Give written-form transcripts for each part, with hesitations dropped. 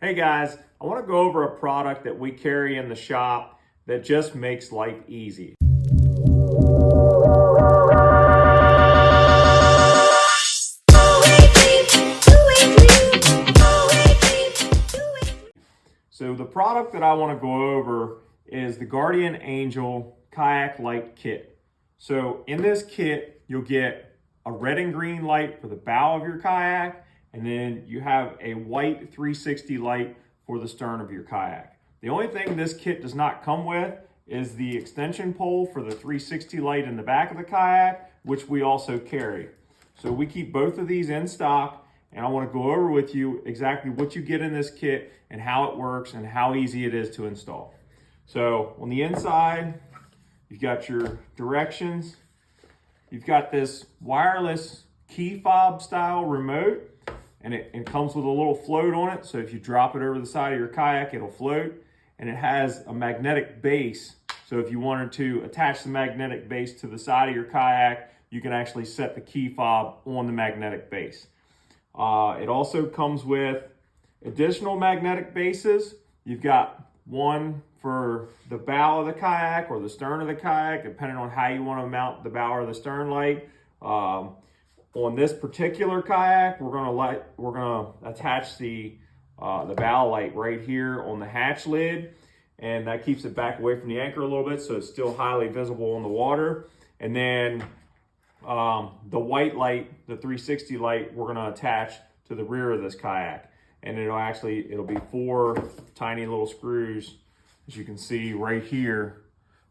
Hey guys, I want to go over a product that we carry in the shop that just makes life easy. So the product that I want to go over is the Guardian Angel Kayak Light Kit. So in this kit, you'll get a red and green light for the bow of your kayak, and then you have a white 360 light for the stern of your kayak. The only thing this kit does not come with is the extension pole for the 360 light in the back of the kayak, which we also carry. So we keep both of these in stock, and I want to go over with you exactly what you get in this kit and how it works and how easy it is to install. So on the inside, you've got your directions. You've got this wireless key fob style remote, and it comes with a little float on it. So if you drop it over the side of your kayak, it'll float. And it has a magnetic base. So if you wanted to attach the magnetic base to the side of your kayak, you can actually set the key fob on the magnetic base. It also comes with additional magnetic bases. You've got one for the bow of the kayak or the stern of the kayak, depending on how you want to mount the bow or the stern light. On this particular kayak, we're gonna attach the bow light right here on the hatch lid, and that keeps it back away from the anchor a little bit, so it's still highly visible on the water. And then the white light, the 360 light, we're gonna attach to the rear of this kayak, and it'll be 4 tiny little screws, as you can see right here.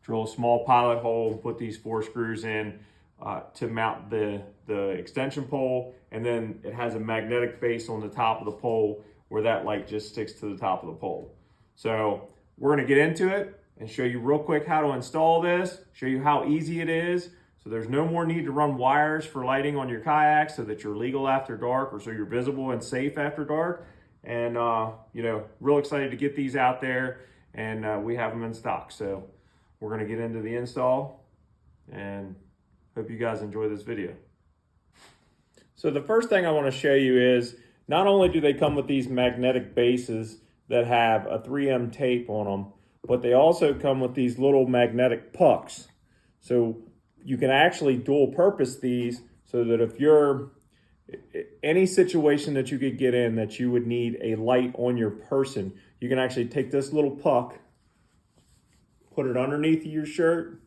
Drill a small pilot hole, put these 4 screws in to mount the extension pole, and then it has a magnetic base on the top of the pole where that light just sticks to the top of the pole. So we're gonna get into it and show you real quick how to install this, show you how easy it is. So there's no more need to run wires for lighting on your kayak so that you're legal after dark, or so you're visible and safe after dark. And real excited to get these out there, and we have them in stock. So we're gonna get into the install, and hope you guys enjoy this video. So the first thing I wanna show you is, not only do they come with these magnetic bases that have a 3M tape on them, but they also come with these little magnetic pucks. So you can actually dual purpose these so that if you're any situation that you could get in that you would need a light on your person, you can actually take this little puck, put it underneath your shirt,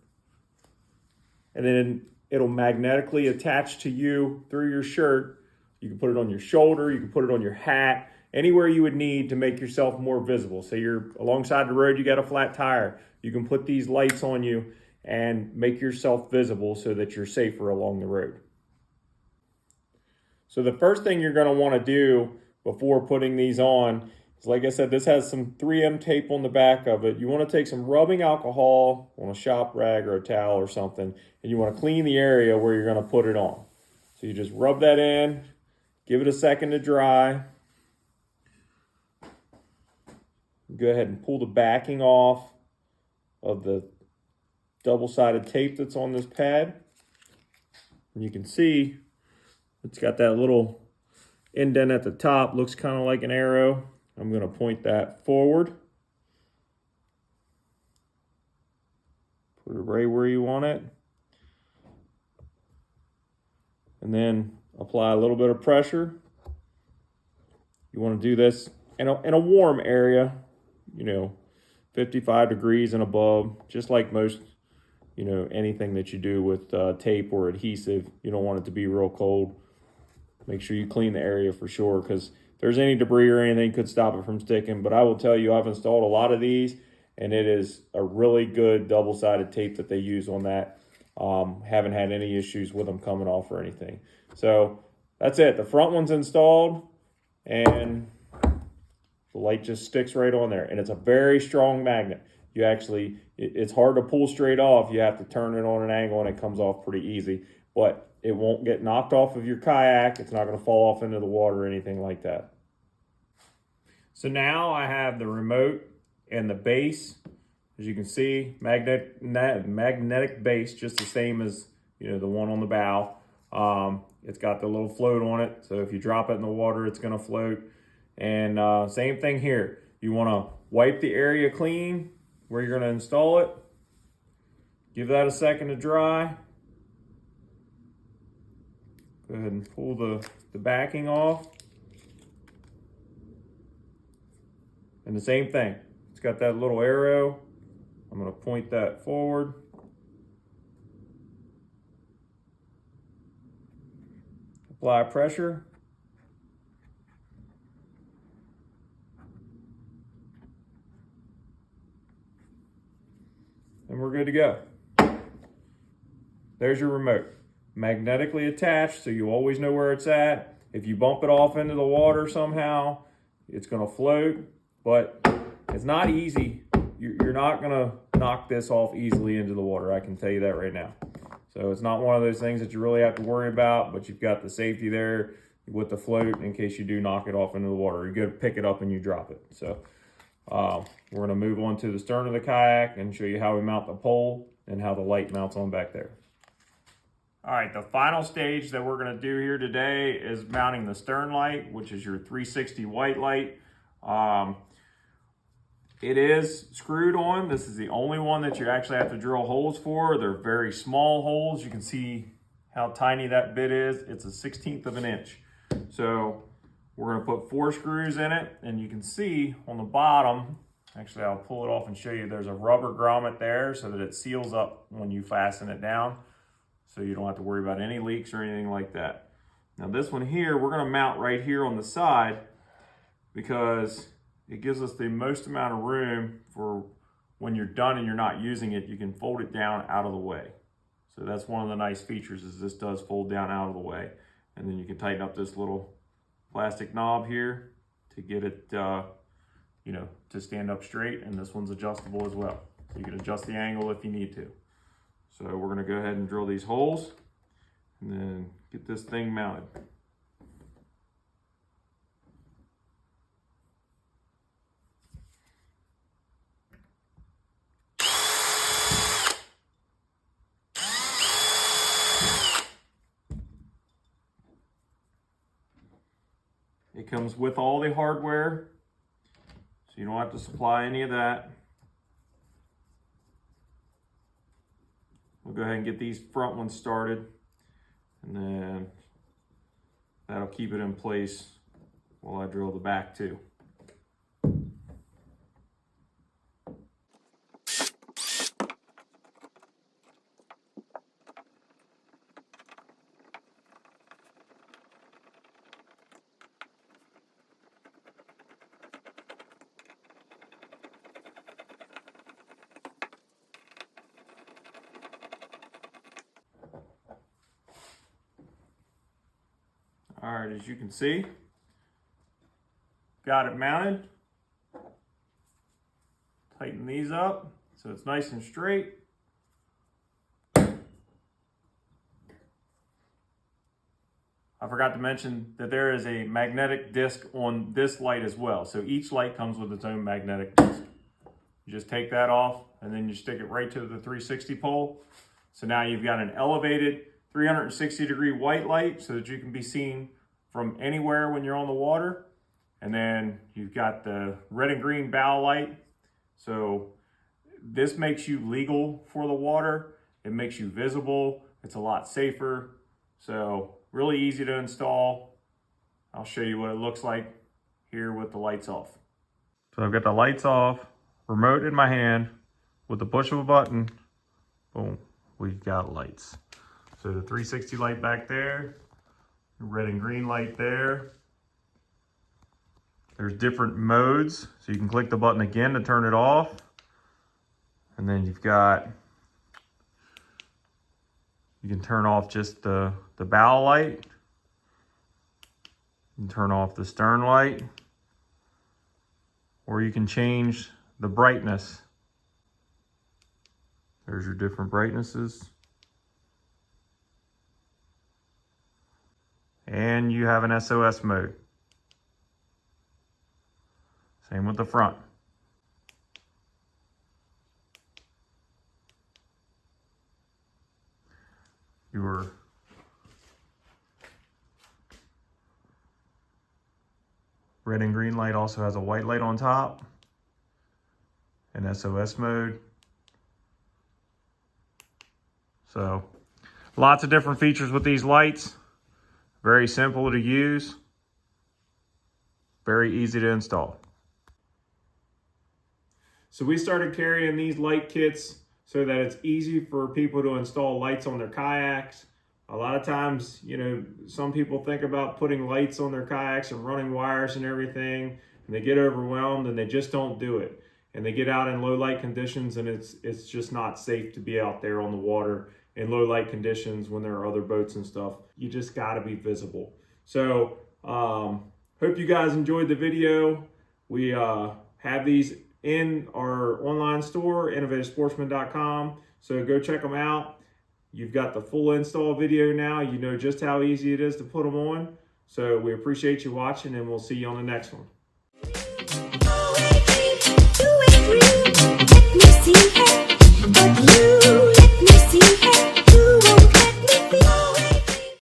and then it'll magnetically attach to you through your shirt. You can put it on your shoulder, you can put it on your hat, anywhere you would need to make yourself more visible. Say you're alongside the road, you got a flat tire, you can put these lights on you and make yourself visible so that you're safer along the road. So the first thing you're gonna wanna do before putting these on is, like I said, this has some 3M tape on the back of it. You wanna take some rubbing alcohol on a shop rag or a towel or something, and you wanna clean the area where you're gonna put it on. So you just rub that in, give it a second to dry. Go ahead and pull the backing off of the double-sided tape that's on this pad. And you can see it's got that little indent at the top, looks kind of like an arrow. I'm going to point that forward. Put it right where you want it. And then apply a little bit of pressure. You want to do this in a warm area, 55 degrees and above, just like most, anything that you do with tape or adhesive. You don't want it to be real cold. Make sure you clean the area for sure, because if there's any debris or anything, could stop it from sticking. But I will tell you, I've installed a lot of these, and it is a really good double-sided tape that they use on that. Haven't had any issues with them coming off or anything. So that's it. The front one's installed, and the light just sticks right on there. And it's a very strong magnet. It's hard to pull straight off. You have to turn it on an angle, and it comes off pretty easy. But it won't get knocked off of your kayak. It's not going to fall off into the water or anything like that. So now I have the remote and the base. As you can see, magnetic base, just the same as the one on the bow. It's got the little float on it, so if you drop it in the water, it's going to float. And same thing here. You want to wipe the area clean where you're going to install it. Give that a second to dry. Go ahead and pull the backing off. And the same thing. It's got that little arrow. I'm going to point that forward. Apply pressure. And we're good to go. There's your remote. Magnetically attached, so you always know where it's at. If you bump it off into the water somehow, it's gonna float, but it's not easy. You're not gonna knock this off easily into the water, I can tell you that right now. So it's not one of those things that you really have to worry about, but you've got the safety there with the float in case you do knock it off into the water. You go to pick it up and you drop it. So we're gonna move on to the stern of the kayak and show you how we mount the pole and how the light mounts on back there. All right, the final stage that we're gonna do here today is mounting the stern light, which is your 360 white light. It is screwed on. This is the only one that you actually have to drill holes for. They're very small holes. You can see how tiny that bit is. It's a 1/16 of an inch. So we're gonna put 4 screws in it, and you can see on the bottom, actually I'll pull it off and show you, there's a rubber grommet there so that it seals up when you fasten it down. So you don't have to worry about any leaks or anything like that. Now this one here, we're gonna mount right here on the side because it gives us the most amount of room for when you're done and you're not using it, you can fold it down out of the way. So that's one of the nice features is this does fold down out of the way. And then you can tighten up this little plastic knob here to get it, to stand up straight. And this one's adjustable as well. So you can adjust the angle if you need to. So we're gonna go ahead and drill these holes and then get this thing mounted. It comes with all the hardware, so you don't have to supply any of that. We'll go ahead and get these front ones started, and then that'll keep it in place while I drill the back too. All right, as you can see, got it mounted. Tighten these up so it's nice and straight. I forgot to mention that there is a magnetic disc on this light as well. So each light comes with its own magnetic disc. You just take that off and then you stick it right to the 360 pole. So now you've got an elevated 360-degree white light so that you can be seen from anywhere when you're on the water. And then you've got the red and green bow light. So this makes you legal for the water. It makes you visible. It's a lot safer. So really easy to install. I'll show you what it looks like here with the lights off. So I've got the lights off, remote in my hand, with the push of a button, boom, we've got lights. So the 360 light back there, the red and green light there. There's different modes, so you can click the button again to turn it off. And then you can turn off just the bow light. You can turn off the stern light. Or you can change the brightness. There's your different brightnesses. And you have an SOS mode. Same with the front. Your Red and green light also has a white light on top and SOS mode. So lots of different features with these lights. Very simple to use. Very easy to install. So we started carrying these light kits so that it's easy for people to install lights on their kayaks. A lot of times, you know, some people think about putting lights on their kayaks and running wires and everything, and they get overwhelmed and they just don't do it. And they get out in low light conditions, and it's just not safe to be out there on the water in low light conditions when there are other boats and stuff. You just gotta be visible. So, hope you guys enjoyed the video. We have these in our online store, innovativesportsman.com. So go check them out. You've got the full install video now. You know just how easy it is to put them on. So we appreciate you watching, and we'll see you on the next one.